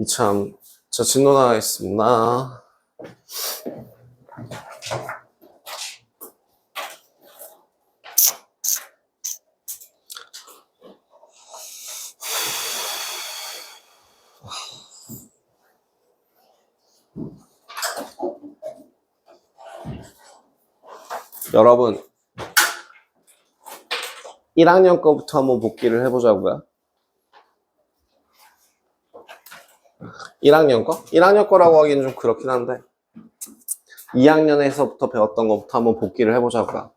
이참 저 진도 나가겠습니다. 여러분 1학년 거부터 한번 복기를 해보자고요. 1학년 거? 1학년 거라고 하기는 좀 그렇긴 한데 2학년에서부터 배웠던 것부터 한번 복기를 해보자고요.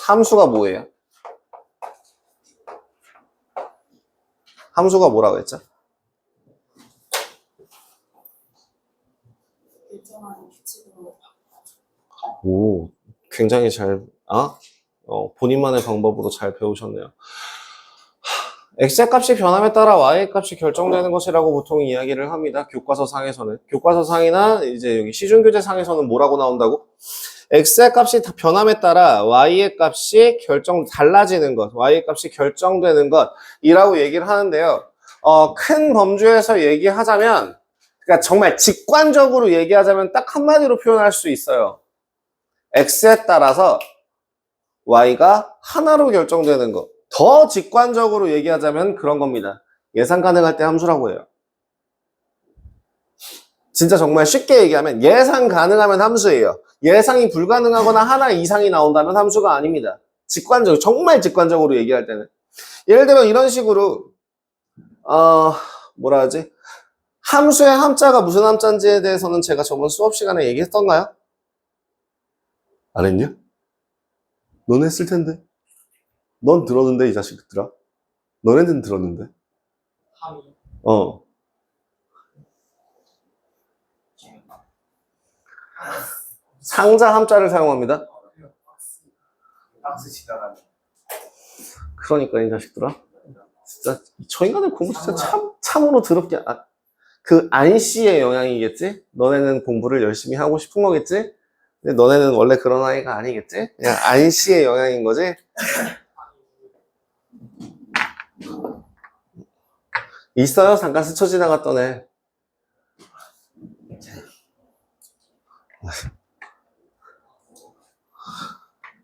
함수가 뭐예요? 함수가 뭐라고 했죠? 일정한 규칙으로 오, 굉장히 잘, 본인만의 방법으로 잘 배우셨네요. x의 값이 변함에 따라 y의 값이 결정되는 것이라고 보통 이야기를 합니다. 교과서 상에서는. 교과서 상이나 이제 여기 시중교재 상에서는 뭐라고 나온다고? x의 값이 변함에 따라 y의 값이 달라지는 것, y의 값이 결정되는 것이라고 얘기를 하는데요. 큰 범주에서 얘기하자면, 그러니까 정말 직관적으로 얘기하자면 딱 한마디로 표현할 수 있어요. x에 따라서 y가 하나로 결정되는 것. 더 직관적으로 얘기하자면 그런 겁니다. 예상 가능할 때 함수라고 해요. 진짜 정말 쉽게 얘기하면 예상 가능하면 함수예요. 예상이 불가능하거나 하나 이상이 나온다면 함수가 아닙니다. 정말 직관적으로 얘기할 때는. 예를 들어 이런 식으로 뭐라 하지? 함수의 함자가 무슨 함자인지에 대해서는 제가 저번 수업 시간에 얘기했던가요? 안 했냐? 넌 했을 텐데. 넌 들었는데 이 자식들아. 너네는 들었는데. 함이 상자 함자를 사용합니다. 박스 지나가는 그러니까 이 자식들아. 진짜 저 인간의 공부 진짜 참으로 더럽게 그 안씨의 영향이겠지? 너네는 공부를 열심히 하고 싶은 거겠지? 근데 너네는 원래 그런 아이가 아니겠지? 그냥 안씨의 영향인 거지? 있어요. 잠깐 스쳐 지나갔던 애.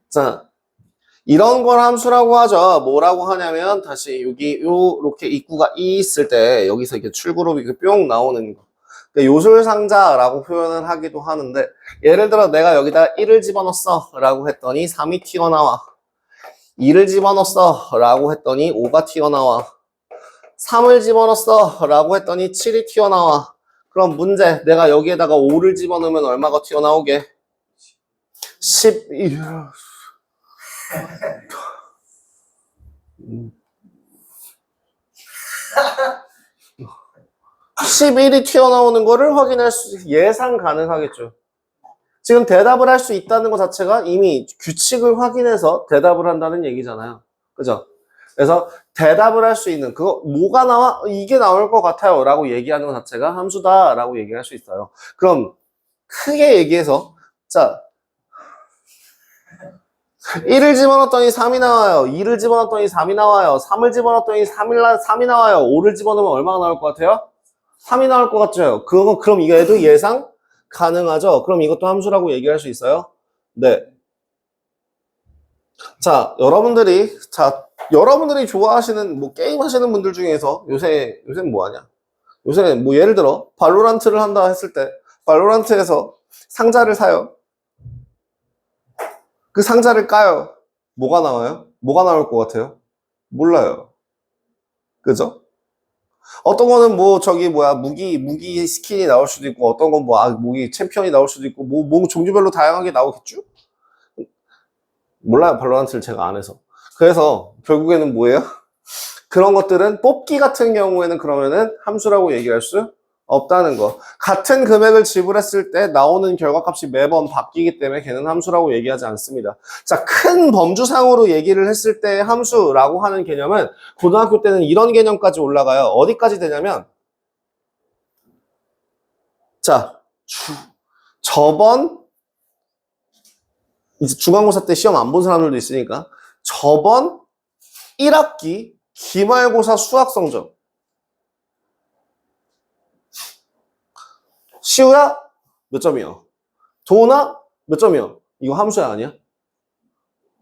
자, 이런 걸 함수라고 하죠. 뭐라고 하냐면 다시 여기 요렇게 입구가 있을 때 여기서 이렇게 출구로 이렇게 뿅 나오는 거. 그러니까 요술상자라고 표현을 하기도 하는데 예를 들어 내가 여기다 1을 집어넣었어 라고 했더니 3이 튀어나와. 2를 집어넣었어 라고 했더니 5가 튀어나와. 3을 집어넣었어 라고 했더니 7이 튀어나와. 그럼 문제, 내가 여기에다가 5를 집어넣으면 얼마가 튀어나오게? 12. 11이 튀어나오는 거를 예상 가능하겠죠. 지금 대답을 할 수 있다는 것 자체가 이미 규칙을 확인해서 대답을 한다는 얘기잖아요. 그죠? 그래서 대답을 할 수 있는 뭐가 나와? 이게 나올 것 같아요 라고 얘기하는 것 자체가 함수다 라고 얘기할 수 있어요. 그럼 크게 얘기해서 자 1을 집어넣었더니 3이 나와요. 2를 집어넣었더니 3이 나와요. 3을 집어넣었더니 3이 나와요. 5를 집어넣으면 얼마가 나올 것 같아요? 3이 나올 것 같죠? 그럼 이거에도 예상 가능하죠? 그럼 이것도 함수라고 얘기할 수 있어요? 네. 자, 여러분들이 좋아하시는 게임 하시는 분들 중에서 요새 뭐 하냐? 요새 뭐 예를 들어 발로란트를 한다 했을 때 발로란트에서 상자를 사요. 그 상자를 까요. 뭐가 나와요? 뭐가 나올 것 같아요? 몰라요. 그죠? 어떤 거는 무기 스킨이 나올 수도 있고, 어떤 건 무기 챔피언이 나올 수도 있고, 종류별로 다양하게 나오겠죠? 몰라요. 발로란트를 제가 안 해서. 그래서, 결국에는 뭐예요? 그런 것들은 뽑기 같은 경우에는 그러면은 함수라고 얘기할 수 없다는 거. 같은 금액을 지불했을 때 나오는 결과값이 매번 바뀌기 때문에 걔는 함수라고 얘기하지 않습니다. 자, 큰 범주상으로 얘기를 했을 때 함수라고 하는 개념은 고등학교 때는 이런 개념까지 올라가요. 어디까지 되냐면 자, 저번 이제 중간고사 때 시험 안 본 사람들도 있으니까 저번 1학기 기말고사 수학 성적 시우야? 몇 점이요? 도훈아? 몇 점이요? 이거 함수야 아니야?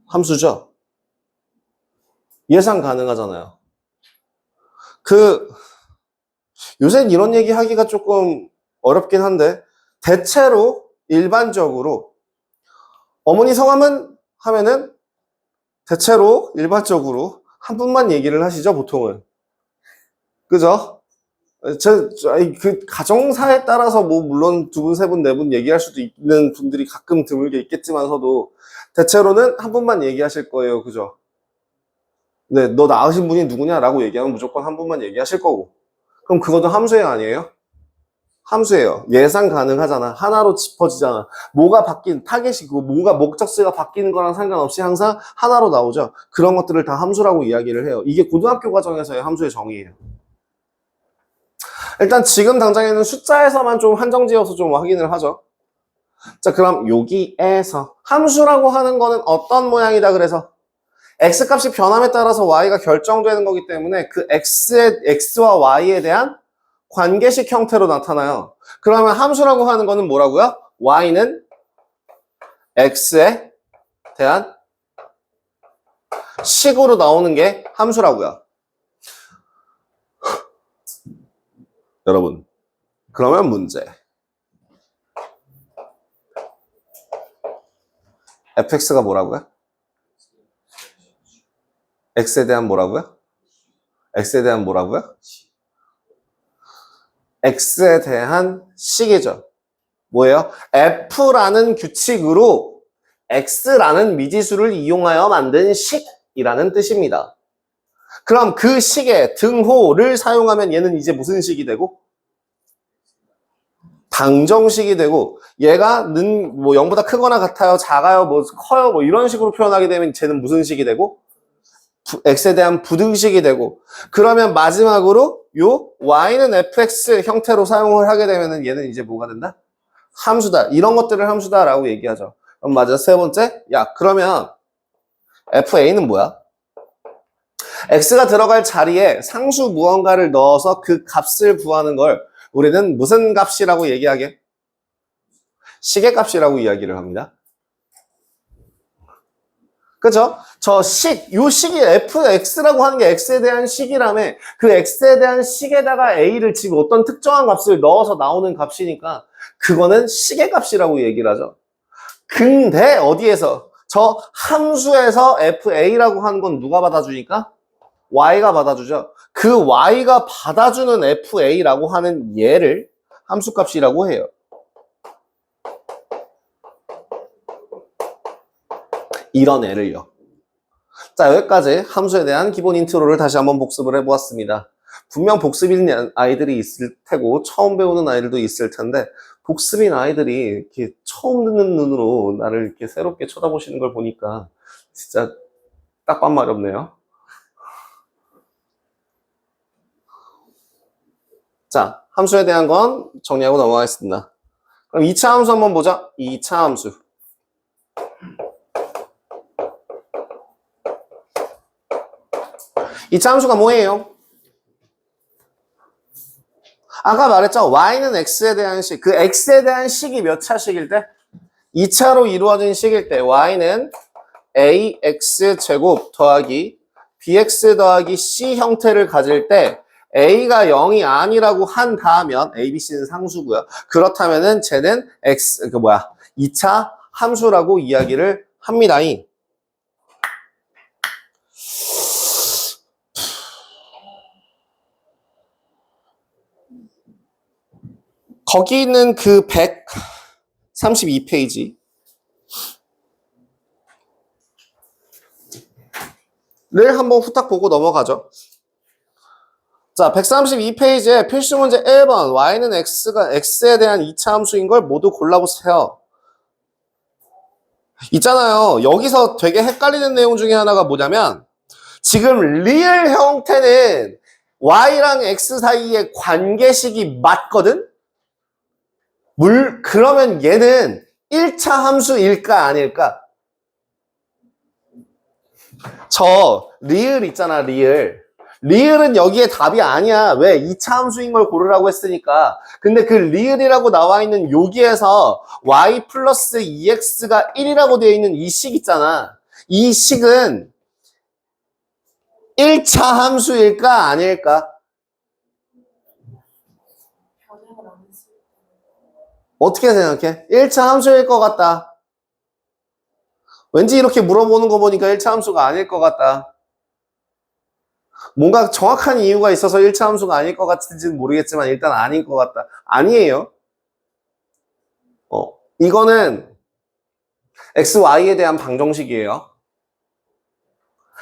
함수죠? 예상 가능하잖아요. 요새는 이런 얘기 하기가 조금 어렵긴 한데, 대체로 일반적으로 어머니 성함은 하면은 대체로 일반적으로 한 분만 얘기를 하시죠, 보통은. 그죠? 그 가정사에 따라서 뭐 물론 두 분, 세 분, 네 분 얘기할 수도 있는 분들이 가끔 드물게 있겠지만서도 대체로는 한 분만 얘기하실 거예요. 그죠? 네, 너 낳으신 분이 누구냐라고 얘기하면 무조건 한 분만 얘기하실 거고. 그럼 그것도 함수예요, 아니에요? 함수예요. 예상 가능하잖아. 하나로 짚어지잖아. 뭐가 바뀐, 타겟이고, 뭔가 목적지가 바뀌는 거랑 상관없이 항상 하나로 나오죠. 그런 것들을 다 함수라고 이야기를 해요. 이게 고등학교 과정에서의 함수의 정의예요. 일단 지금 당장에는 숫자에서만 좀 한정지어서 좀 확인을 하죠. 자, 그럼 여기에서 함수라고 하는 거는 어떤 모양이다 그래서 x값이 변함에 따라서 y가 결정되는 거기 때문에 그 x와 y에 대한 관계식 형태로 나타나요. 그러면 함수라고 하는 거는 뭐라고요? y는 x에 대한 식으로 나오는 게 함수라고요. 여러분, 그러면 문제. fx가 뭐라고요? x에 대한 뭐라고요? x에 대한 뭐라고요? x에 대한 식이죠. 뭐예요? f라는 규칙으로 x라는 미지수를 이용하여 만든 식이라는 뜻입니다. 그럼 그 식의 등호를 사용하면 얘는 이제 무슨 식이 되고? 방정식이 되고, 얘가 뭐 0보다 크거나 같아요, 작아요, 뭐 커요, 뭐 이런 식으로 표현하게 되면 쟤는 무슨 식이 되고? x에 대한 부등식이 되고, 그러면 마지막으로 요 y는 fx 형태로 사용을 하게 되면 얘는 이제 뭐가 된다? 함수다. 이런 것들을 함수다라고 얘기하죠. 그럼 맞아. 세 번째, 야 그러면 fa는 뭐야? x가 들어갈 자리에 상수 무언가를 넣어서 그 값을 구하는 걸 우리는 무슨 값이라고 얘기하게? 식의 값이라고 이야기를 합니다. 그죠? 요 식이 fx라고 하는 게 x에 대한 식이라며, 그 x에 대한 식에다가 a를 지금 어떤 특정한 값을 넣어서 나오는 값이니까 그거는 식의 값이라고 얘기를 하죠. 근데 어디에서? 저 함수에서 fa라고 하는 건 누가 받아주니까? y가 받아주죠. 그 y가 받아주는 fa라고 하는 얘를 함수값이라고 해요. 이런 애를요. 자, 여기까지 함수에 대한 기본 인트로를 다시 한번 복습을 해보았습니다. 분명 복습인 아이들이 있을 테고 처음 배우는 아이들도 있을 텐데, 복습인 아이들이 이렇게 처음 듣는 눈으로 나를 이렇게 새롭게 쳐다보시는 걸 보니까 진짜 딱밤 마렵네요. 자, 함수에 대한 건 정리하고 넘어가겠습니다. 그럼 2차 함수 한번 보자. 2차 함수. 2차 함수가 뭐예요? 아까 말했죠. y는 x에 대한 식. 그 x에 대한 식이 몇 차식일 때? 2차로 이루어진 식일 때 y는 ax제곱 더하기 bx 더하기 c 형태를 가질 때 a가 0이 아니라고 한다면 a, b, c는 상수고요. 그렇다면은 쟤는 2차 함수라고 이야기를 합니다. 거기 있는 그 132페이지 를 한번 후딱 보고 넘어가죠. 자, 132페이지에 필수문제 1번 y는 x가 x에 대한 2차 함수인 걸 모두 골라보세요. 있잖아요. 여기서 되게 헷갈리는 내용 중에 하나가 뭐냐면, 지금 리얼 형태는 y랑 x 사이의 관계식이 맞거든? 그러면 얘는 1차 함수일까 아닐까? 저 리을 있잖아, 리을. 리을은 여기에 답이 아니야. 왜? 2차 함수인 걸 고르라고 했으니까. 근데 그 리을이라고 나와 있는 여기에서 y 플러스 2x가 1이라고 되어 있는 이 식 있잖아. 이 식은 1차 함수일까? 아닐까? 변형을 안 했을 때. 어떻게 생각해? 1차 함수일 것 같다. 왠지 이렇게 물어보는 거 보니까 1차 함수가 아닐 것 같다. 뭔가 정확한 이유가 있어서 1차 함수가 아닐 것 같은지는 모르겠지만 일단 아닌 것 같다. 아니에요. 이거는 xy에 대한 방정식이에요.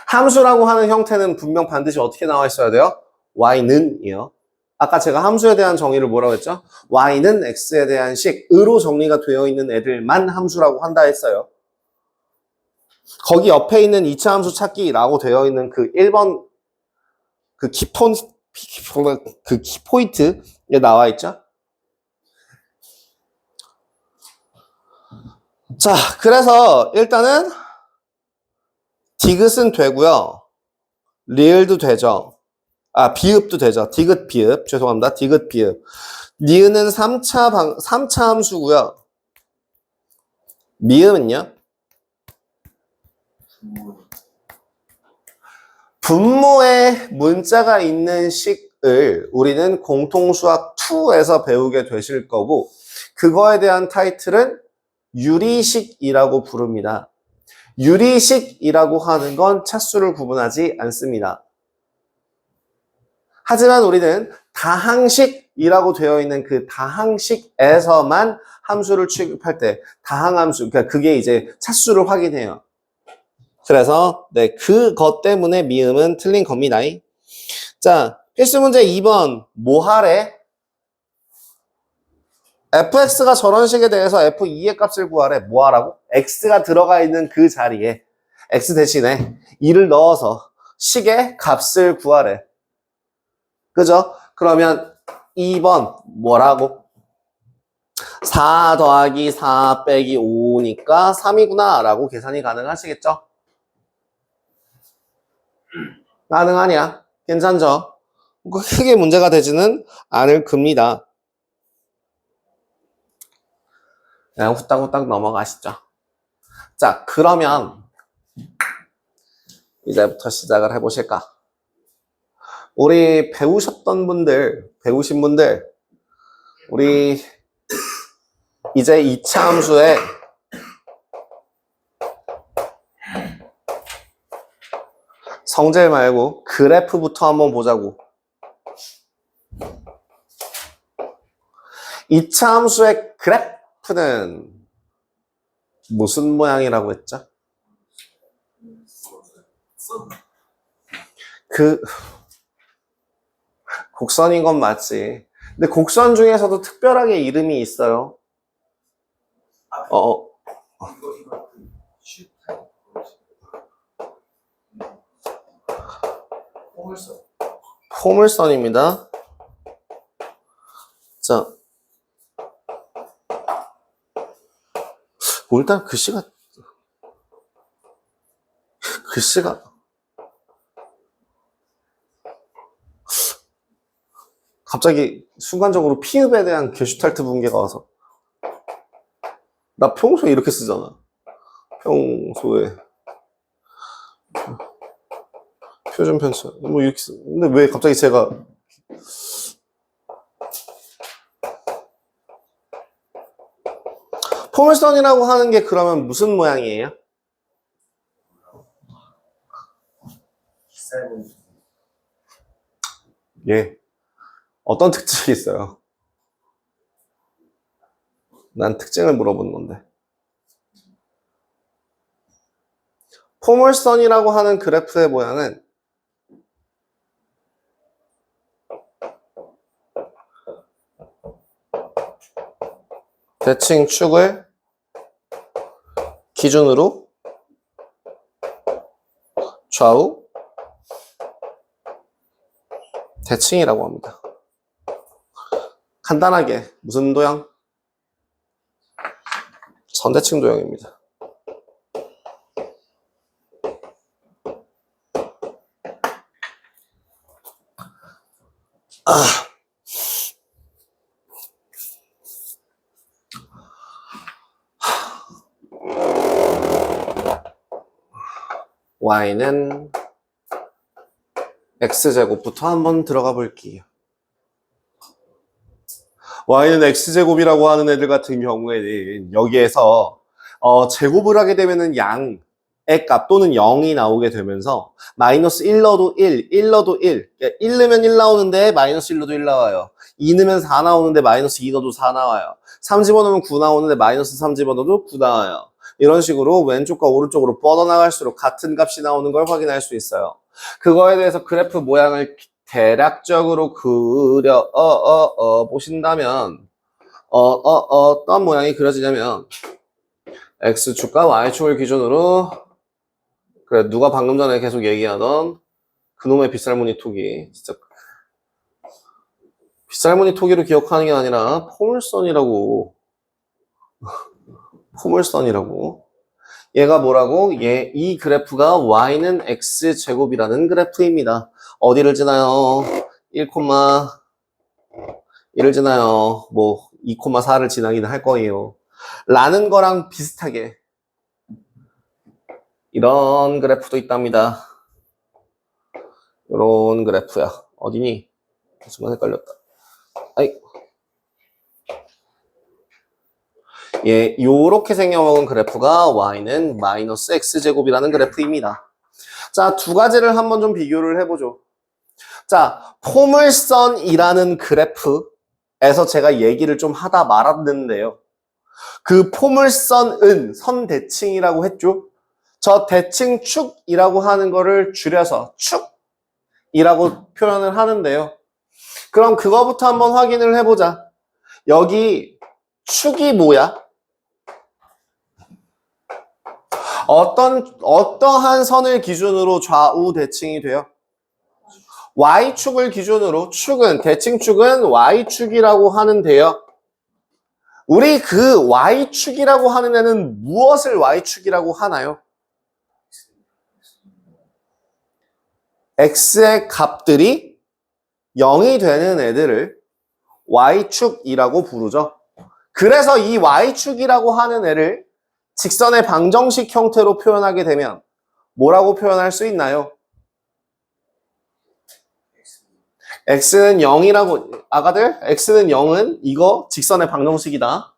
함수라고 하는 형태는 분명 반드시 어떻게 나와 있어야 돼요? y는 이요. 아까 제가 함수에 대한 정의를 뭐라고 했죠? y는 x에 대한 식으로 정리가 되어 있는 애들만 함수라고 한다 했어요. 거기 옆에 있는 2차 함수 찾기라고 되어 있는 그 1번 그 키포인트에 나와 있죠? 자, 그래서 일단은 디귿은 되고요. 리을도 되죠. 아, 비읍도 되죠. 디귿 비읍. 죄송합니다. 디귿 비읍. 니은은 3차 함수고요. 미음은요? 분모에 문자가 있는 식을 우리는 공통수학 2에서 배우게 되실 거고 그거에 대한 타이틀은 유리식이라고 부릅니다. 유리식이라고 하는 건 차수를 구분하지 않습니다. 하지만 우리는 다항식이라고 되어 있는 그 다항식에서만 함수를 취급할 때 다항함수, 그러니까 그게 이제 차수를 확인해요. 그래서 네, 그것 때문에 미음은 틀린 겁니다. 자, 필수 문제 2번 뭐 하래? fx가 저런 식에 대해서 f2의 값을 구하래. 뭐 하라고? x가 들어가 있는 그 자리에 x 대신에 2를 넣어서 식의 값을 구하래. 그죠? 그러면 2번 뭐라고? 4 더하기 4 빼기 5니까 3이구나 라고 계산이 가능하시겠죠? 가능하냐? 괜찮죠? 크게 문제가 되지는 않을 겁니다. 그냥 후딱후딱 넘어가시죠. 자, 그러면 이제부터 시작을 해보실까? 우리 배우신 분들, 우리 이제 2차 함수에 성질 말고 그래프부터 한번 보자고. 2차 함수의 그래프는 무슨 모양이라고 했죠? 그 곡선인 건 맞지. 근데 곡선 중에서도 특별하게 이름이 있어요. 이거 포물선. 포물선입니다. 자, 일단 글씨가 갑자기 순간적으로 피읍에 대한 게슈탈트 붕괴가 와서 나 평소에 이렇게 쓰잖아. 평소에 표준 편차 뭐 이렇게 쓰. 근데 왜 갑자기 제가 포물선이라고 하는 게 그러면 무슨 모양이에요? 예. 어떤 특징이 있어요? 난 특징을 물어보는 건데. 포물선이라고 하는 그래프의 모양은 대칭 축을 기준으로 좌우 대칭이라고 합니다. 간단하게 무슨 도형? 선대칭 도형입니다. y는 x제곱부터 한번 들어가 볼게요. y는 x제곱이라고 하는 애들 같은 경우에는 여기에서 제곱을 하게 되면은 양의 값 또는 0이 나오게 되면서 마이너스 1 넣어도 1, 1 넣어도 1, 1 넣으면 1 나오는데 마이너스 1 넣어도 1 나와요. 2 넣으면 4 나오는데 마이너스 2 넣어도 4 나와요. 3 집어넣으면 9 나오는데 마이너스 3 집어넣어도 9 나와요. 이런 식으로 왼쪽과 오른쪽으로 뻗어나갈수록 같은 값이 나오는 걸 확인할 수 있어요. 그거에 대해서 그래프 모양을 대략적으로 그려 보신다면 어떤 모양이 그려지냐면 x축과 y축을 기준으로 그래 누가 방금 전에 계속 얘기하던 그놈의 빗살무늬 토기 진짜 빗살무늬 토기로 기억하는 게 아니라 포물선이라고 포물선이라고 얘가 뭐라고? 이 그래프가 y는 x제곱이라는 그래프입니다. 어디를 지나요? 1,1을 지나요. 뭐 2,4를 지나기는 할 거예요. 라는 거랑 비슷하게 이런 그래프도 있답니다. 이런 그래프야. 어디니? 순간 헷갈렸다. 아이. 예, 요렇게 생겨먹은 그래프가 y는 마이너스 x제곱이라는 그래프입니다. 자, 두 가지를 한번 좀 비교를 해보죠. 자, 포물선이라는 그래프에서 제가 얘기를 좀 하다 말았는데요. 그 포물선은 선대칭이라고 했죠. 저 대칭축이라고 하는 거를 줄여서 축이라고 표현을 하는데요. 그럼 그거부터 한번 확인을 해보자. 여기 축이 뭐야? 어떠한 선을 기준으로 좌우 대칭이 돼요? Y축을 기준으로 대칭축은 Y축이라고 하는데요. 우리 그 Y축이라고 하는 애는 무엇을 Y축이라고 하나요? X의 값들이 0이 되는 애들을 Y축이라고 부르죠. 그래서 이 Y축이라고 하는 애를 직선의 방정식 형태로 표현하게 되면 뭐라고 표현할 수 있나요? x는 0이라고 아가들 x는 0은 이거 직선의 방정식이다.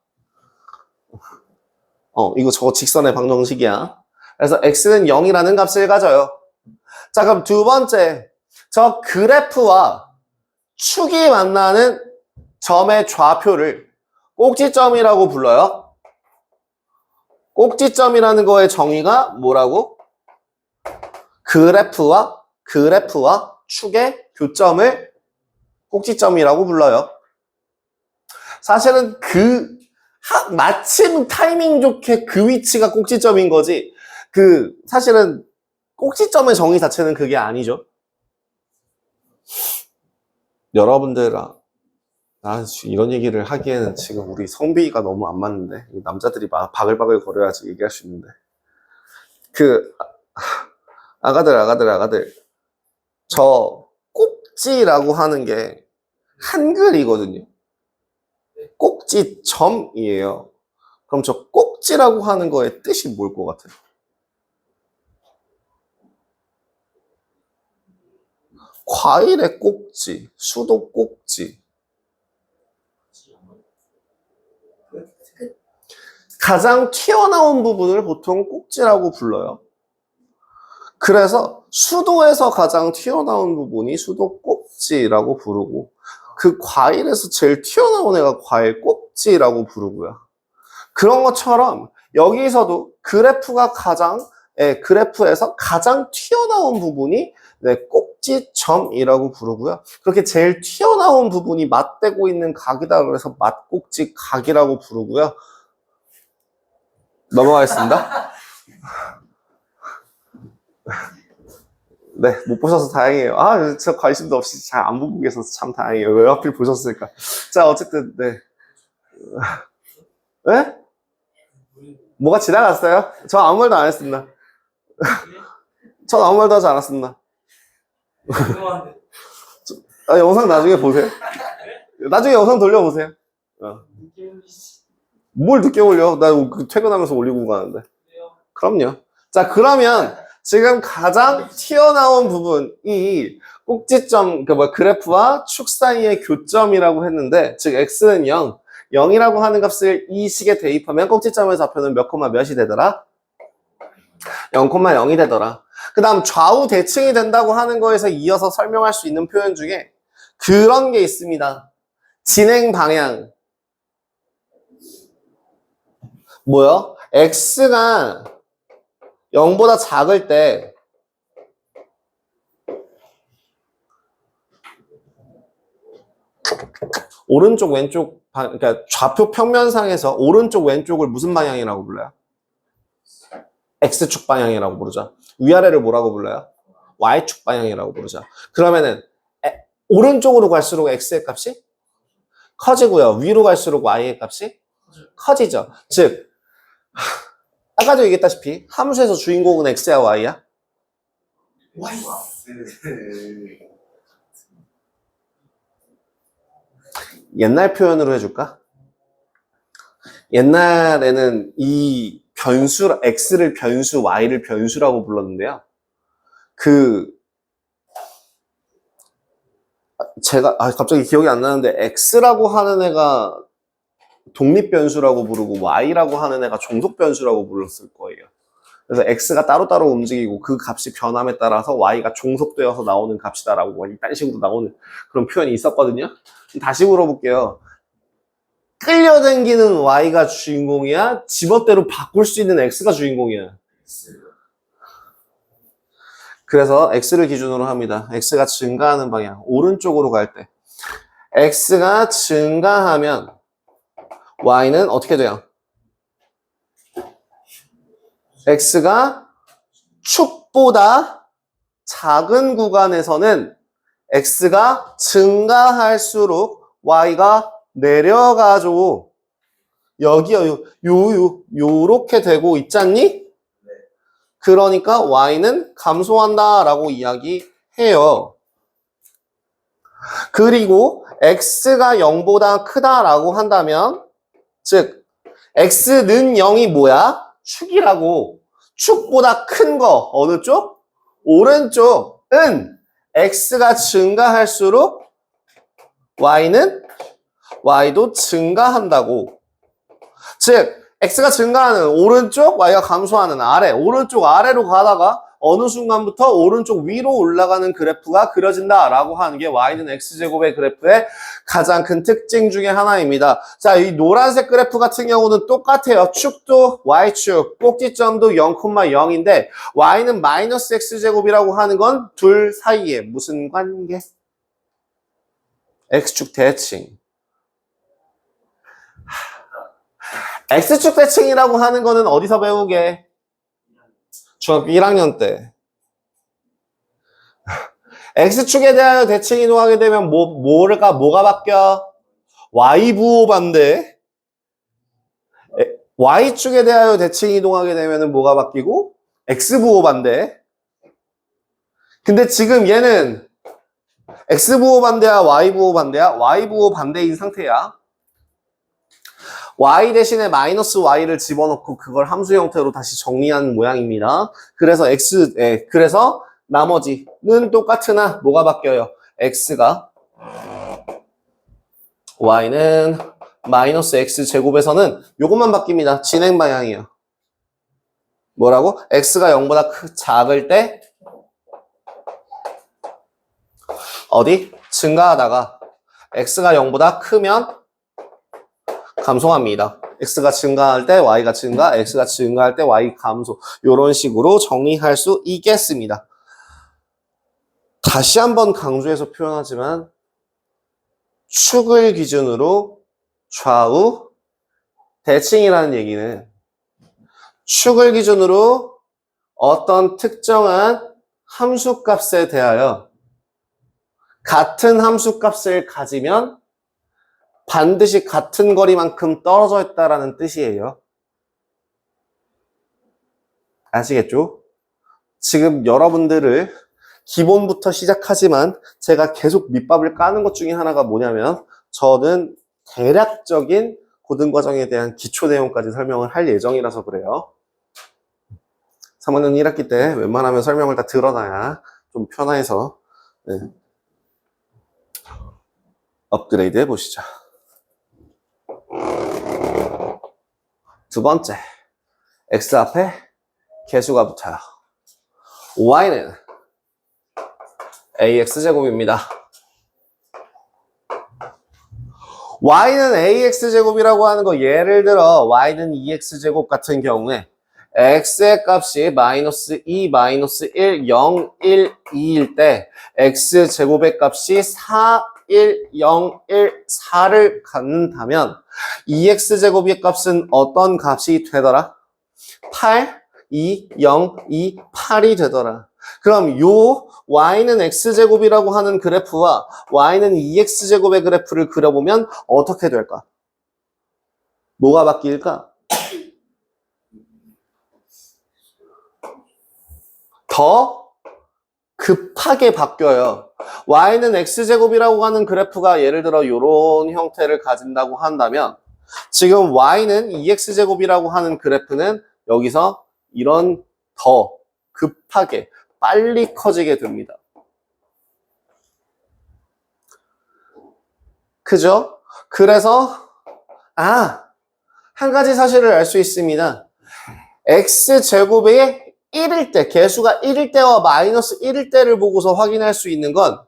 이거 저거 직선의 방정식이야. 그래서 x는 0이라는 값을 가져요. 자, 그럼 두 번째 저 그래프와 축이 만나는 점의 좌표를 꼭지점이라고 불러요. 꼭지점이라는 거의 정의가 뭐라고? 그래프와 축의 교점을 꼭지점이라고 불러요. 사실은 마침 타이밍 좋게 그 위치가 꼭지점인 거지. 사실은 꼭지점의 정의 자체는 그게 아니죠. 여러분들, 이런 얘기를 하기에는 지금 우리 성비가 너무 안 맞는데. 남자들이 바글바글 거려야지 얘기할 수 있는데. 아가들. 저 꼭지라고 하는 게 한글이거든요. 꼭지점이에요. 그럼 저 꼭지라고 하는 거의 뜻이 뭘 것 같아요? 과일의 꼭지, 수도 꼭지. 가장 튀어나온 부분을 보통 꼭지라고 불러요. 그래서 수도에서 가장 튀어나온 부분이 수도 꼭지라고 부르고 그 과일에서 제일 튀어나온 애가 과일 꼭지라고 부르고요. 그런 것처럼 여기서도 그래프에서 가장 튀어나온 부분이 꼭지점이라고 부르고요. 그렇게 제일 튀어나온 부분이 맞대고 있는 각이다 그래서 맞꼭지 각이라고 부르고요. 넘어가겠습니다. 네, 못 보셔서 다행이에요. 저 관심도 없이 잘 안 보고 계셔서 참 다행이에요. 왜 하필 보셨을까? 자, 어쨌든, 네. 네? 뭐가 지나갔어요? 저 아무 말도 안 했습니다. 전 아무 말도 하지 않았습니다. 영상 나중에 보세요. 나중에 영상 돌려보세요. 뭘 늦게 올려? 나 퇴근하면서 올리고 가는데. 그럼요. 자, 그러면 지금 가장 튀어나온 부분이 꼭지점, 그래프와 축 사이의 교점이라고 했는데, 즉, x는 0. 0이라고 하는 값을 이 식에 대입하면 꼭지점의 좌표는 몇 콤마 몇이 되더라? 0,0이 되더라. 그 다음 좌우 대칭이 된다고 하는 거에서 이어서 설명할 수 있는 표현 중에 그런 게 있습니다. 진행 방향. 뭐요? x가 0보다 작을 때 오른쪽 왼쪽 그러니까 좌표 평면상에서 오른쪽 왼쪽을 무슨 방향이라고 불러요? x축 방향이라고 부르죠. 위아래를 뭐라고 불러요? y축 방향이라고 부르죠. 그러면은 오른쪽으로 갈수록 x의 값이 커지고요. 위로 갈수록 y의 값이 커지죠. 즉 아까도 얘기했다시피 함수에서 주인공은 x야 y야? 옛날 표현으로 해줄까? 옛날에는 이 변수, x를 변수, y를 변수라고 불렀는데요. 제가, 갑자기 기억이 안 나는데, x라고 하는 애가 독립변수라고 부르고, y라고 하는 애가 종속변수라고 불렀을 거예요. 그래서 x가 따로따로 움직이고, 그 값이 변함에 따라서 y가 종속되어서 나오는 값이다라고, 이딴 식으로 나오는 그런 표현이 있었거든요. 다시 물어볼게요. 끌려당기는 y가 주인공이야? 지멋대로 바꿀 수 있는 x가 주인공이야? 그래서 x를 기준으로 합니다. x가 증가하는 방향, 오른쪽으로 갈 때 x가 증가하면 y는 어떻게 돼요? x가 축보다 작은 구간에서는 x가 증가할수록 y가 내려가죠. 여기요, 요렇게 되고 있잖니? 그러니까 y는 감소한다 라고 이야기해요. 그리고 x가 0보다 크다라고 한다면, 즉 x는 0이 뭐야? 축이라고. 축보다 큰 거 어느 쪽? 오른쪽은 x가 증가할수록 y도 증가한다고. 즉 x가 증가하는 오른쪽, y가 감소하는 아래, 오른쪽 아래로 가다가 어느 순간부터 오른쪽 위로 올라가는 그래프가 그려진다라고 하는 게 y는 x제곱의 그래프의 가장 큰 특징 중에 하나입니다. 자, 이 노란색 그래프 같은 경우는 똑같아요. 축도 y축, 꼭지점도 0,0인데 y는 마이너스 x제곱이라고 하는 건 둘 사이에 무슨 관계? x축 대칭. x축 대칭이라고 하는 거는 어디서 배우게? 중학교 1학년 때. x축에 대하여 대칭 이동하게 되면 뭐가 바뀌어? y부호 반대. y축에 대하여 대칭 이동하게 되면 뭐가 바뀌고? x부호 반대. 근데 지금 얘는 x부호 반대야, y부호 반대야? y부호 반대인 상태야. y 대신에 마이너스 y를 집어넣고 그걸 함수 형태로 다시 정리한 모양입니다. 그래서 그래서 나머지는 똑같으나 뭐가 바뀌어요? x가 y는 마이너스 x 제곱에서는 요것만 바뀝니다. 진행 방향이요. 뭐라고? x가 0보다 작을 때 어디? 증가하다가 x가 0보다 크면 감소합니다. x가 증가할 때 y가 증가, x가 증가할 때 y 감소. 이런 식으로 정리할 수 있겠습니다. 다시 한번 강조해서 표현하지만 축을 기준으로 좌우 대칭이라는 얘기는 축을 기준으로 어떤 특정한 함수값에 대하여 같은 함수값을 가지면 반드시 같은 거리만큼 떨어져 있다라는 뜻이에요. 아시겠죠? 지금 여러분들을 기본부터 시작하지만 제가 계속 밑밥을 까는 것 중에 하나가 뭐냐면 저는 대략적인 고등과정에 대한 기초 내용까지 설명을 할 예정이라서 그래요. 3학년 1학기 때 웬만하면 설명을 다 들어놔야 좀 편해서 네. 업그레이드 해보시죠. 두 번째, x 앞에 개수가 붙어요. y는 ax제곱입니다. y는 ax제곱이라고 하는 거 예를 들어 y는 2x제곱 같은 경우에 x의 값이 마이너스 2, 마이너스 1, 0, 1, 2일 때 x제곱의 값이 4, 1, 0, 1, 4를 갖는다면 2x제곱의 값은 어떤 값이 되더라? 8, 2, 0, 2, 8이 되더라. 그럼 요 y는 x제곱이라고 하는 그래프와 y는 2x제곱의 그래프를 그려보면 어떻게 될까? 뭐가 바뀔까? 더 급하게 바뀌어요. y는 x제곱이라고 하는 그래프가 예를 들어 이런 형태를 가진다고 한다면 지금 y는 2x제곱이라고 하는 그래프는 여기서 이런 더 급하게 빨리 커지게 됩니다. 그죠? 그래서 한 가지 사실을 알 수 있습니다. x제곱이 1일 때, 개수가 1일 때와 마이너스 1일 때를 보고서 확인할 수 있는 건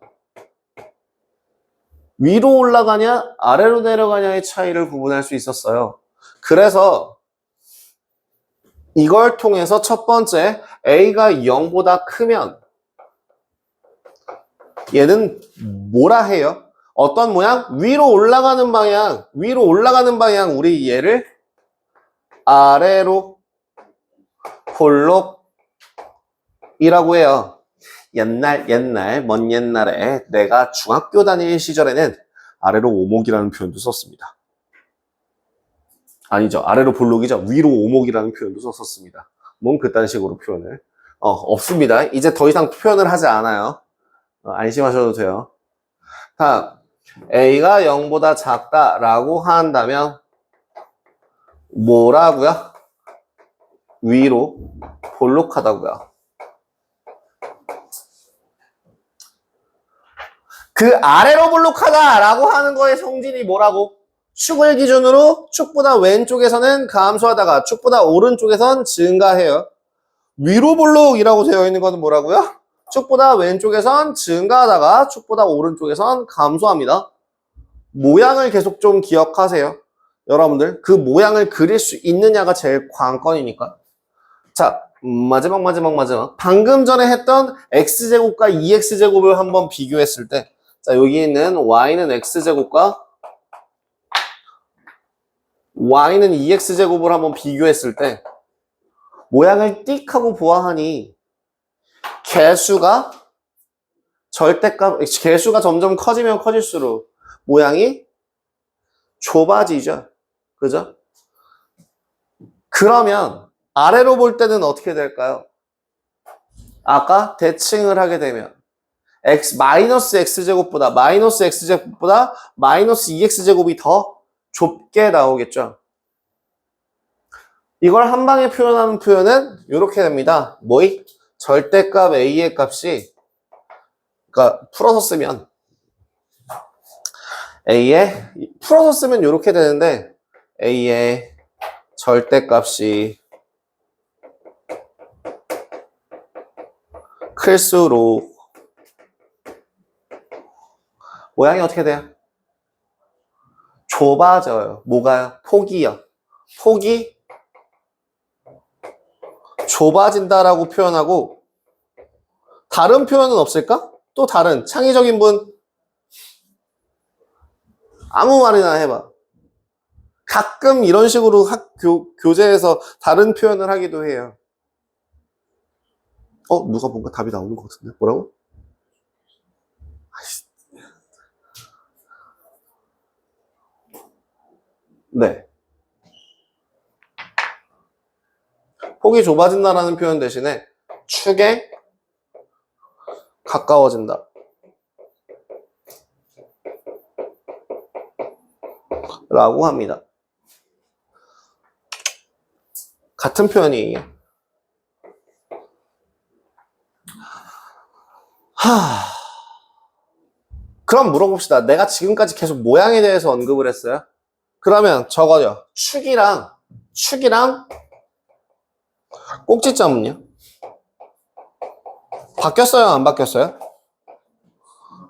위로 올라가냐 아래로 내려가냐의 차이를 구분할 수 있었어요. 그래서 이걸 통해서 첫 번째 a가 0보다 크면 얘는 뭐라 해요? 어떤 모양? 위로 올라가는 방향 우리 얘를 아래로 볼록이라고 해요. 먼 옛날에 내가 중학교 다닐 시절에는 아래로 오목이라는 표현도 썼습니다. 아니죠. 아래로 볼록이죠. 위로 오목이라는 표현도 썼습니다. 뭔 그딴 식으로 표현을. 없습니다. 이제 더 이상 표현을 하지 않아요. 안심하셔도 돼요. 다음, A가 0보다 작다라고 한다면 뭐라고요? 위로 볼록하다고요. 그 아래로 볼록하다라고 하는 거의 성질이 뭐라고? 축을 기준으로 축보다 왼쪽에서는 감소하다가 축보다 오른쪽에선 증가해요. 위로 볼록이라고 되어 있는 것은 뭐라고요? 축보다 왼쪽에선 증가하다가 축보다 오른쪽에선 감소합니다. 모양을 계속 좀 기억하세요. 여러분들 그 모양을 그릴 수 있느냐가 제일 관건이니까. 자, 마지막. 방금 전에 했던 x제곱과 2x제곱을 한번 비교했을 때 자, 여기 있는 y는 x제곱과 y는 2x제곱을 한번 비교했을 때 모양을 띡 하고 보아하니 개수가 점점 커지면 커질수록 모양이 좁아지죠. 그죠? 그러면 아래로 볼 때는 어떻게 될까요? 아까 대칭을 하게 되면 마이너스 x제곱보다 마이너스 2x제곱이 더 좁게 나오겠죠. 이걸 한 방에 표현하는 표현은 이렇게 됩니다. 절대값 a의 값이 그러니까 풀어서 쓰면 이렇게 되는데 a의 절대값이 클수록 모양이 어떻게 돼요? 좁아져요. 뭐가요? 폭이요. 폭이 좁아진다라고 표현하고 다른 표현은 없을까? 또 다른 창의적인 분 아무 말이나 해봐. 가끔 이런 식으로 교재에서 다른 표현을 하기도 해요. 누가 뭔가 답이 나오는 것 같은데? 뭐라고? 네. 폭이 좁아진다라는 표현 대신에 축의 가까워진다. 라고 합니다. 같은 표현이에요. 그럼 물어봅시다. 내가 지금까지 계속 모양에 대해서 언급을 했어요. 그러면 저거요. 축이랑 꼭지점은요? 바뀌었어요? 안 바뀌었어요?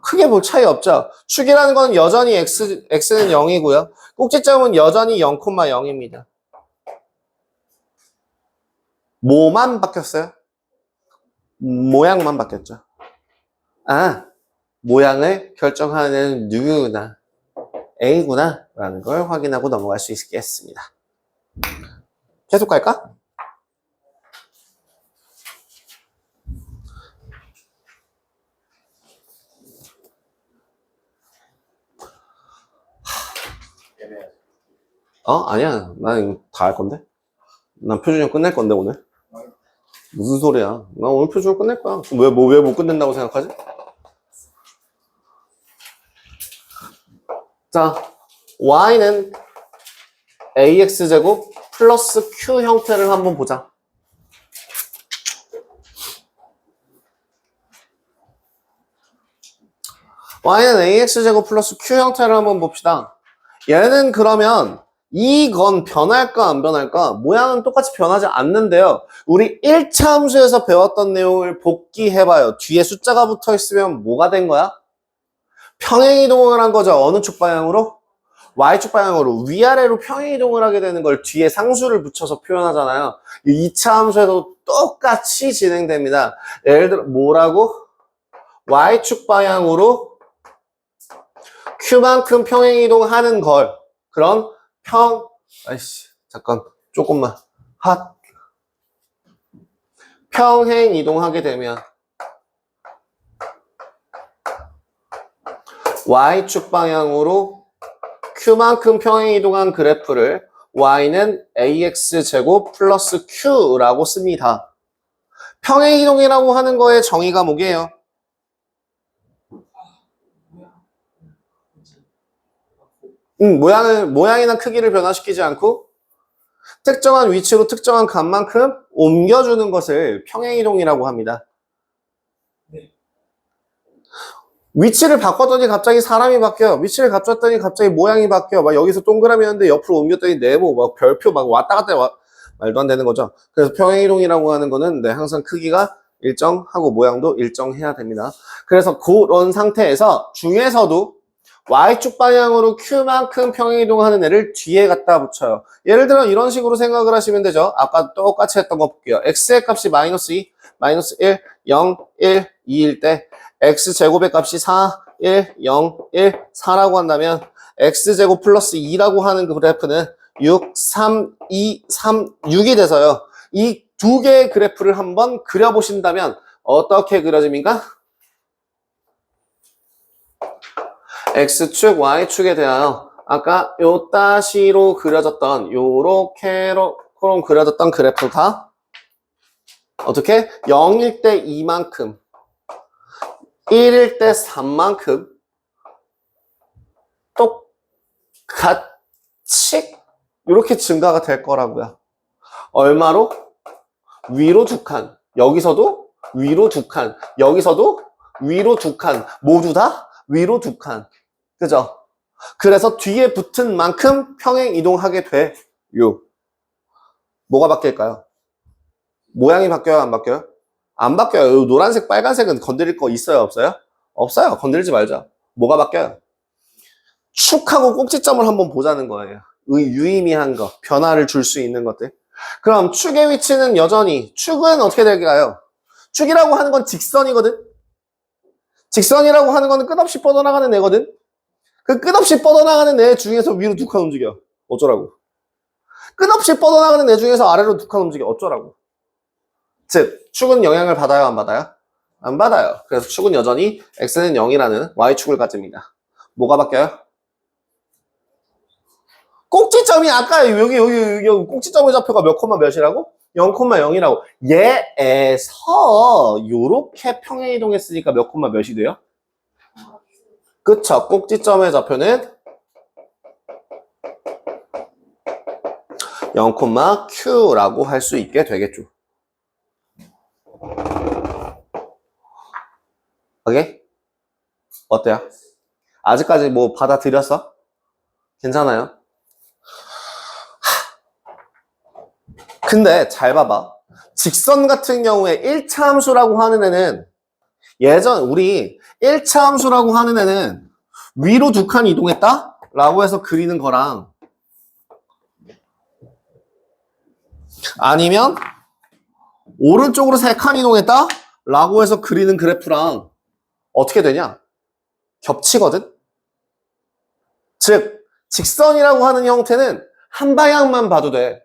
크게 볼 차이 없죠? 축이라는 건 여전히 x는 0이고요. 꼭지점은 여전히 0,0입니다. 뭐만 바뀌었어요? 모양만 바뀌었죠. 아, 모양을 결정하는 누구나 A구나 라는 걸 확인하고 넘어갈 수 있겠습니다. 계속 갈까? 아니야. 난 다 할 건데. 난 표준형 끝낼 건데, 오늘. 무슨 소리야. 나 오늘 표준형 끝낼 거야. 왜 못 끝낸다고 생각하지? 자, y는 ax제곱 플러스 q 형태를 한번 보자. y는 ax제곱 플러스 q 형태를 한번 봅시다. 얘는 그러면 이건 변할까 안 변할까? 모양은 똑같이 변하지 않는데요. 우리 1차 함수에서 배웠던 내용을 복기해봐요. 뒤에 숫자가 붙어있으면 뭐가 된 거야? 평행이동을 한 거죠. 어느 쪽 방향으로? Y축 방향으로 위아래로 평행이동을 하게 되는 걸 뒤에 상수를 붙여서 표현하잖아요. 이 2차 함수에도 똑같이 진행됩니다. 예를 들어 뭐라고? Y축 방향으로 Q만큼 평행이동하는 걸 그런 잠깐 조금만 평행이동하게 되면 Y축 방향으로 Q만큼 평행이동한 그래프를 Y는 AX제곱 플러스 Q라고 씁니다. 평행이동이라고 하는 거의 정의가 뭐게요? 모양이나 크기를 변화시키지 않고 특정한 위치로 특정한 값만큼 옮겨주는 것을 평행이동이라고 합니다. 위치를 바꿨더니 갑자기 사람이 바뀌어. 위치를 바꿨더니 갑자기 모양이 바뀌어. 막 여기서 동그라미였는데 옆으로 옮겼더니 네모, 막 별표, 막 왔다 갔다 말도 안 되는 거죠. 그래서 평행이동이라고 하는 거는 항상 크기가 일정하고 모양도 일정해야 됩니다. 그래서 그런 상태에서 중에서도 Y축 방향으로 Q만큼 평행이동하는 애를 뒤에 갖다 붙여요. 예를 들어 이런 식으로 생각을 하시면 되죠. 아까 똑같이 했던 거 볼게요. X의 값이 마이너스 2, 마이너스 1, 0, 1, 2일 때 X제곱의 값이 4, 1, 0, 1, 4라고 한다면 X제곱 플러스 2라고 하는 그 그래프는 6, 3, 2, 3, 6이 돼서요. 이 두 개의 그래프를 한번 그려보신다면 어떻게 그려집니까? X축, Y축에 대하여 아까 요 따시로 그려졌던 요렇게로 그려졌던 그래프가 어떻게? 0일 때 2만큼 1일 때 3만큼 똑같이 이렇게 증가가 될 거라고요. 얼마로? 위로 2칸. 여기서도 위로 2칸. 여기서도 위로 2칸. 모두 다 위로 2칸. 그죠? 그래서 뒤에 붙은 만큼 평행 이동하게 돼요. 뭐가 바뀔까요? 모양이 바뀌어요? 안 바뀌어요? 안 바뀌어요. 노란색, 빨간색은 건드릴 거 있어요? 없어요? 없어요. 건드리지 말자. 뭐가 바뀌어요? 축하고 꼭지점을 한번 보자는 거예요. 유의미한 거, 변화를 줄 수 있는 것들. 그럼 축의 위치는 여전히, 축은 어떻게 될까요? 축이라고 하는 건 직선이거든? 직선이라고 하는 거는 끝없이 뻗어나가는 애거든? 그 끝없이 뻗어나가는 애 중에서 위로 2칸 움직여. 어쩌라고? 끝없이 뻗어나가는 애 중에서 아래로 2칸 움직여. 어쩌라고? 즉, 축은 영향을 받아요? 안 받아요? 안 받아요. 그래서 축은 여전히 x는 0이라는 y축을 가집니다. 뭐가 바뀌어요? 꼭지점이 아까 여기 꼭지점의 좌표가 몇 콤마 몇이라고? 0,0이라고. 얘에서 요렇게 평행 이동했으니까 몇 콤마 몇이 돼요? 그쵸. 꼭지점의 좌표는 0,q라고 할 수 있게 되겠죠. 오케이? 어때요? 아직까지 뭐 받아들였어? 괜찮아요? 근데 잘 봐봐. 직선 같은 경우에 1차 함수라고 하는 애는 우리 1차 함수라고 하는 애는 위로 2칸 이동했다? 라고 해서 그리는 거랑 아니면 오른쪽으로 3칸 이동했다? 라고 해서 그리는 그래프랑 어떻게 되냐? 겹치거든? 즉, 직선이라고 하는 형태는 한 방향만 봐도 돼.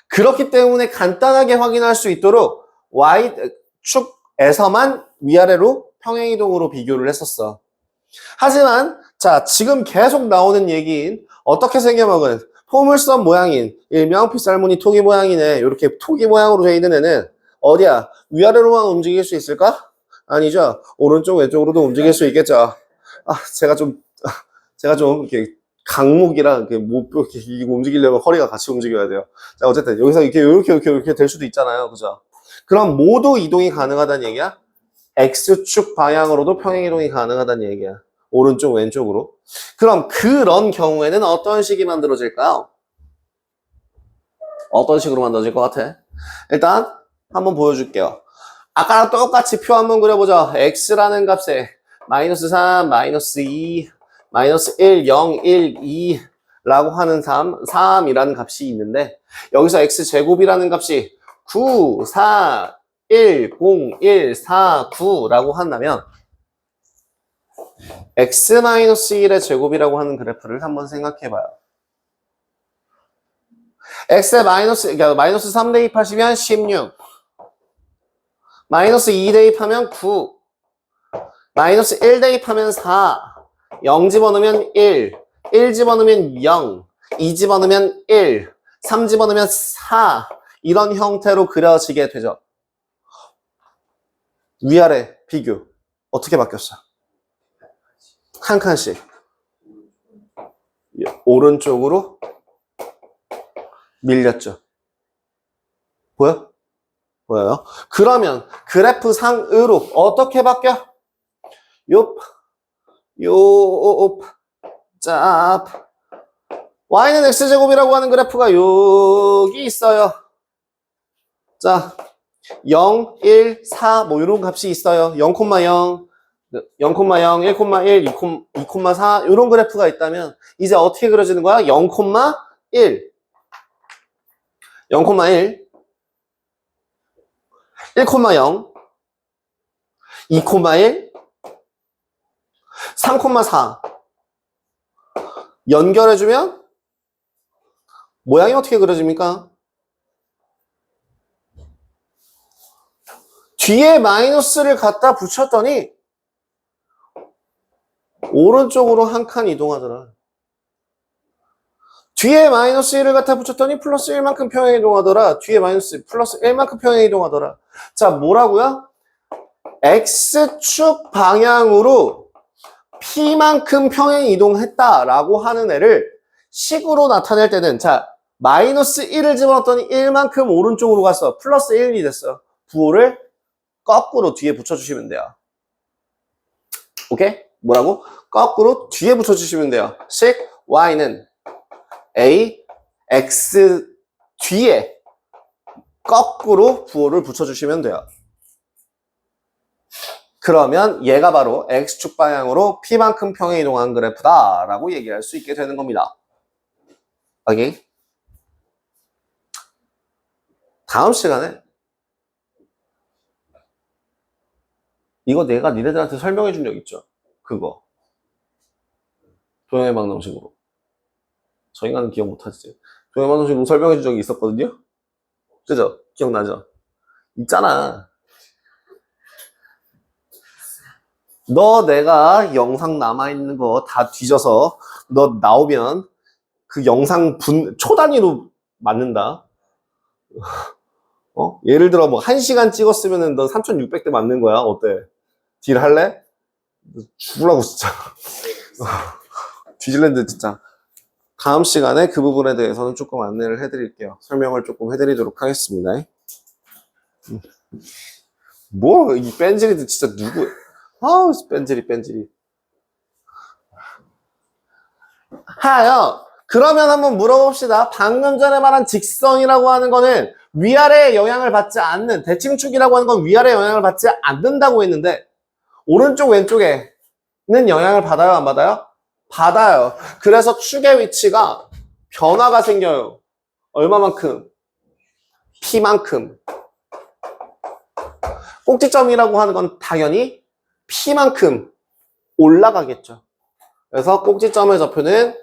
그렇기 때문에 간단하게 확인할 수 있도록 Y축에서만 위아래로 평행이동으로 비교를 했었어. 하지만 자 지금 계속 나오는 얘기인 어떻게 생겨먹은 포물선 모양인 일명 빗살무늬 토기 모양이네. 이렇게 토기 모양으로 되어 있는 애는 어디야? 위아래로만 움직일 수 있을까? 아니죠. 오른쪽 왼쪽으로도 움직일 수 있겠죠. 제가 좀 이렇게 강목이랑 이렇게 이렇게 움직이려면 허리가 같이 움직여야 돼요. 자, 어쨌든 여기서 이렇게 될 수도 있잖아요. 그죠? 그럼 모두 이동이 가능하다는 얘기야? X축 방향으로도 평행 이동이 가능하다는 얘기야. 오른쪽 왼쪽으로. 그럼 그런 경우에는 어떤 식이 만들어질까요? 어떤 식으로 만들어질 것 같아? 일단 한번 보여줄게요. 아까랑 똑같이 표 한번 그려보자. X라는 값에 마이너스 3, 마이너스 2, 마이너스 1, 0, 1, 2 라고 하는 3이라는 값이 있는데 여기서 x제곱이라는 값이 9, 4, 1, 0, 1, 4, 9 라고 한다면 x-1의 제곱이라고 하는 그래프를 한번 생각해봐요. x에 그러니까 마이너스 3 대입하시면 16, 마이너스 2 대입하면 9, 마이너스 1 대입하면 4, 0 집어넣으면 1, 1 집어넣으면 0, 2 집어넣으면 1, 3 집어넣으면 4 이런 형태로 그려지게 되죠. 위아래 비교 어떻게 바뀌었어? 한 칸씩 오른쪽으로 밀렸죠. 보여? 보여요? 그러면 그래프 상으로 어떻게 바뀌어? 짭. y는 x제곱이라고 하는 그래프가 여기 있어요. 자, 0, 1, 4 뭐 이런 값이 있어요. 0,0, 0,0, 1,1, 2,4 이런 그래프가 있다면 이제 어떻게 그려지는 거야? 0,1, 0,1, 1,0, 2,1, 3,4 연결해주면 모양이 어떻게 그려집니까? 뒤에 마이너스를 갖다 붙였더니 오른쪽으로 한 칸 이동하더라. 뒤에 마이너스 1을 갖다 붙였더니 플러스 1만큼 평행 이동하더라. 뒤에 마이너스 플러스 1만큼 평행 이동하더라. 자, 뭐라고요? X축 방향으로 P만큼 평행 이동했다라고 하는 애를 식으로 나타낼 때는 자, 마이너스 1을 집어넣었더니 1만큼 오른쪽으로 갔어. 플러스 1이 됐어. 부호를 거꾸로 뒤에 붙여주시면 돼요. 오케이? 뭐라고? 거꾸로 뒤에 붙여주시면 돼요. 식 y는 a, x 뒤에 거꾸로 부호를 붙여주시면 돼요. 그러면 얘가 바로 x축 방향으로 p만큼 평행 이동한 그래프다 라고 얘기할 수 있게 되는 겁니다. 오케이? 다음 시간에 이거 내가 니네들한테 설명해 준 적 있죠? 그거. 동영의 방정식으로. 저 인간은 기억 못하지. 동영의 방정식으로 설명해 준 적이 있었거든요? 그죠? 기억나죠? 있잖아. 너 내가 영상 남아있는 거 다 뒤져서 너 나오면 그 영상 초 단위로 맞는다. 예를 들어 뭐 1시간 찍었으면은 너 3,600대 맞는 거야. 어때? 딜 할래? 죽으라고 진짜. 뒤질랜드 진짜. 다음 시간에 그 부분에 대해서는 조금 안내를 해드릴게요. 설명을 조금 해드리도록 하겠습니다. 뭐, 이 뺀질이도 진짜 누구, 아우, 뺀질이. 하여, 그러면 한번 물어봅시다. 방금 전에 말한 직선이라고 하는 거는 위아래에 영향을 받지 않는, 대칭축이라고 하는 건 위아래에 영향을 받지 않는다고 했는데, 오른쪽, 왼쪽에는 영향을 받아요, 안 받아요? 받아요. 그래서 축의 위치가 변화가 생겨요. 얼마만큼? P만큼. 꼭지점이라고 하는 건 당연히 P만큼 올라가겠죠. 그래서 꼭지점의 좌표는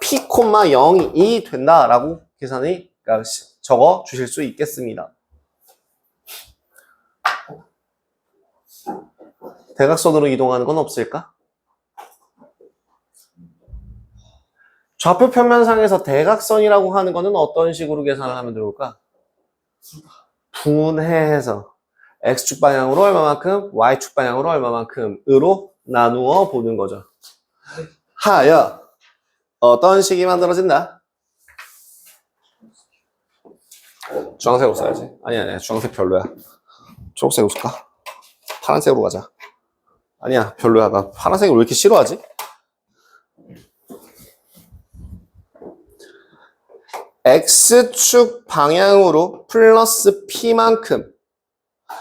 P, 0이 된다라고 계산이 적어 주실 수 있겠습니다. 대각선으로 이동하는 건 없을까? 좌표 평면상에서 대각선이라고 하는 거는 어떤 식으로 계산을 하면 들어올까? 분해해서 X축 방향으로 얼마만큼, Y축 방향으로 얼마만큼으로 나누어 보는 거죠. 하여 어떤 식이 만들어진다? 주황색으로 써야지. 아니야, 주황색 별로야. 초록색으로 쓸까? 파란색으로 가자. 아니야, 별로야. 나 파란색을 왜 이렇게 싫어하지? X축 방향으로 플러스 P만큼,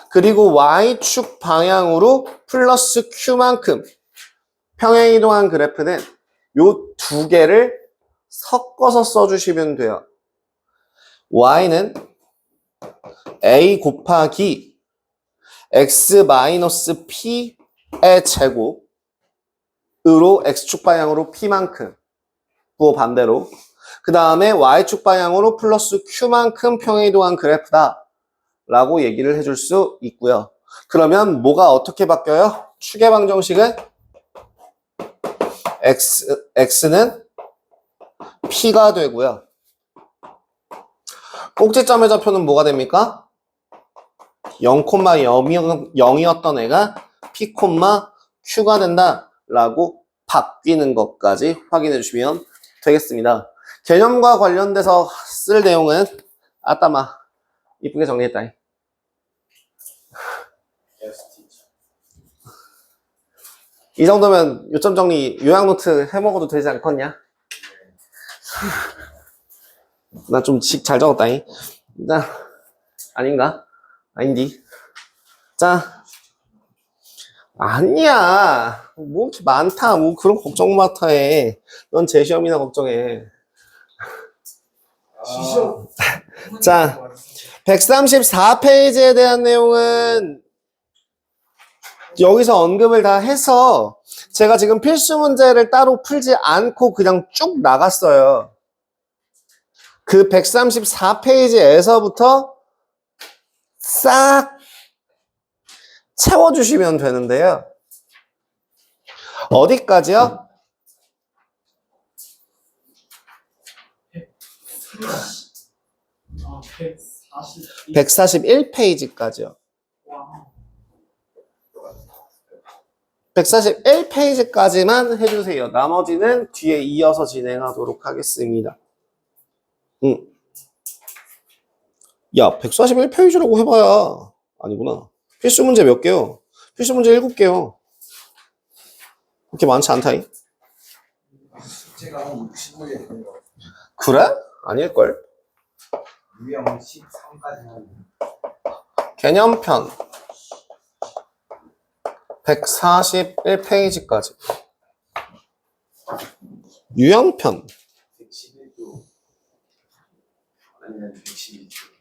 그리고 Y축 방향으로 플러스 Q만큼 평행이동한 그래프는 요 두 개를 섞어서 써주시면 돼요. Y는 A 곱하기 X 마이너스 P의 제곱으로 X축 방향으로 P만큼, 부호 반대로 그 다음에 Y축 방향으로 플러스 Q만큼 평행이동한 그래프다 라고 얘기를 해줄 수 있고요. 그러면 뭐가 어떻게 바뀌어요? 축의 방정식은 X는 P가 되고요. 꼭지점의 좌표는 뭐가 됩니까? 0,0이었던 애가 P, Q가 된다 라고 바뀌는 것까지 확인해 주시면 되겠습니다. 개념과 관련돼서 쓸 내용은 아따마 이쁘게 정리했다. 이 정도면 요점 정리 요약 노트 해먹어도 되지 않겠냐? 나 좀 잘 적었다. 자, 아닌가? 아닌디. 자, 아니야. 뭐 이렇게 많다. 뭐 그런 걱정 마타 해. 넌 제 시험이나 걱정해. 자, 134페이지에 대한 내용은 여기서 언급을 다 해서 제가 지금 필수 문제를 따로 풀지 않고 그냥 쭉 나갔어요. 그 134페이지에서부터 싹 채워주시면 되는데요. 어디까지요? 141페이지까지요. 141페이지까지만 해주세요. 나머지는 뒤에 이어서 진행하도록 하겠습니다. 야, 141페이지라고 해봐야 아니구나. 필수 문제 몇 개요? 필수 문제 7개요. 그렇게 많지 않다잉? 제가 한 60문제 되는 거. 그래? 아닐걸? 유형 13까지 하는 개념편 141페이지까지. 유형편 111조 아니면 112조.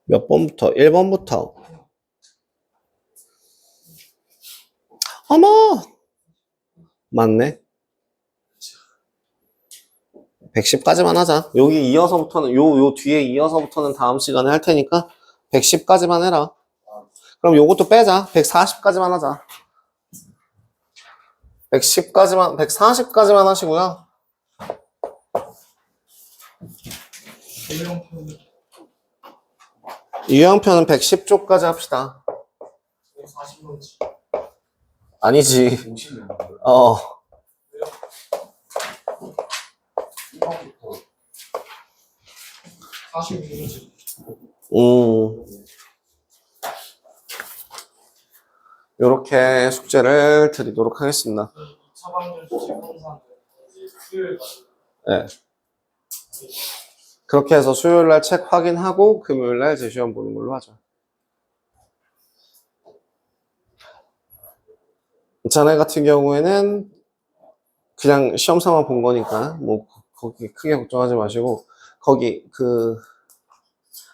몇 번부터? 1번부터. 어머! 맞네. 110까지만 하자. 여기 이어서부터는, 요 뒤에 이어서부터는 다음 시간에 할 테니까 110까지만 해라. 그럼 요것도 빼자. 140까지만 하자. 110까지만, 140까지만 하시고요. 유형표는 110쪽까지 합시다. 40문지. 아니지. 50년. 어. 1번부터 46문지. 요렇게 숙제를 드리도록 하겠습니다. 2차 방정 수직 검사는 이제 수요일까지. 네. 그렇게 해서 수요일날 책 확인하고 금요일날 재시험 보는 걸로 하죠. 자네 같은 경우에는 그냥 시험사만 본 거니까 뭐 거기 크게 걱정하지 마시고 거기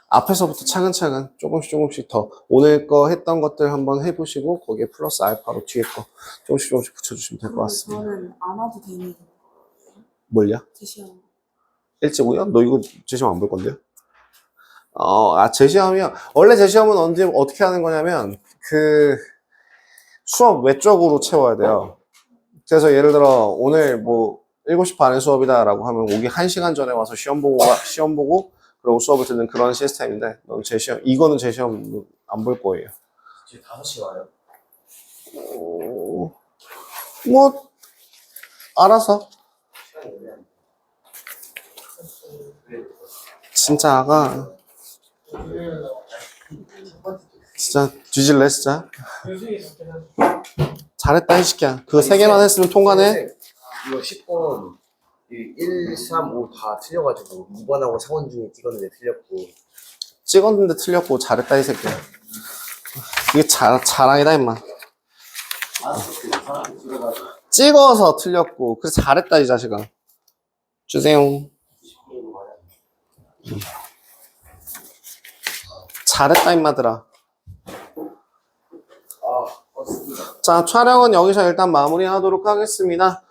앞에서부터 차근차근 조금씩 더 오늘 거 했던 것들 한번 해보시고 거기에 플러스 알파로 뒤에 거 조금씩 붙여주시면 될 것 같습니다. 저는 안 와도 되는 뭘요? 제시험. 일찍고요? 너 이거 재시험 안 볼 건데요? 재시험이요? 원래 재시험은 언제 어떻게 하는 거냐면 수업 외적으로 채워야 돼요. 그래서 예를 들어 오늘 뭐 7시 반에 수업이다라고 하면 오기 1시간 전에 와서 시험 보고 그리고 수업을 듣는 그런 시스템인데 넌 이거는 재시험 안 볼 거예요. 지금 5시 와요. 뭐 알아서 진짜 아가 진짜 뒤질래 진짜. 잘했다 이 새끼야. 그거 3개만 했으면 통과네. 이거 10번 1, 3, 5 다 틀려가지고 2번하고 4번 중에 찍었는데 틀렸고 찍었는데 틀렸고 잘했다 이 새끼야. 이게 자랑이다 임마. 찍어서 틀렸고 그래서 잘했다 이 자식아. 주세요. 잘했다 임마들아. 자, 촬영은 여기서 일단 마무리하도록 하겠습니다.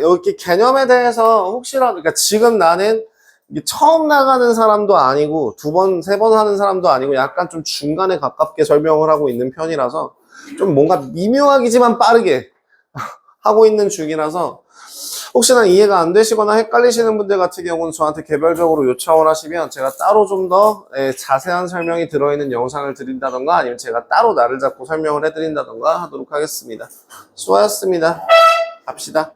여기 개념에 대해서 혹시라도, 그러니까 지금 나는 이게 처음 나가는 사람도 아니고 2번, 3번 하는 사람도 아니고 약간 좀 중간에 가깝게 설명을 하고 있는 편이라서 좀 뭔가 미묘하기지만 빠르게 하고 있는 중이라서 혹시나 이해가 안 되시거나 헷갈리시는 분들 같은 경우는 저한테 개별적으로 요청을 하시면 제가 따로 좀 더 자세한 설명이 들어있는 영상을 드린다던가 아니면 제가 따로 날을 잡고 설명을 해드린다던가 하도록 하겠습니다. 수고하셨습니다. 갑시다.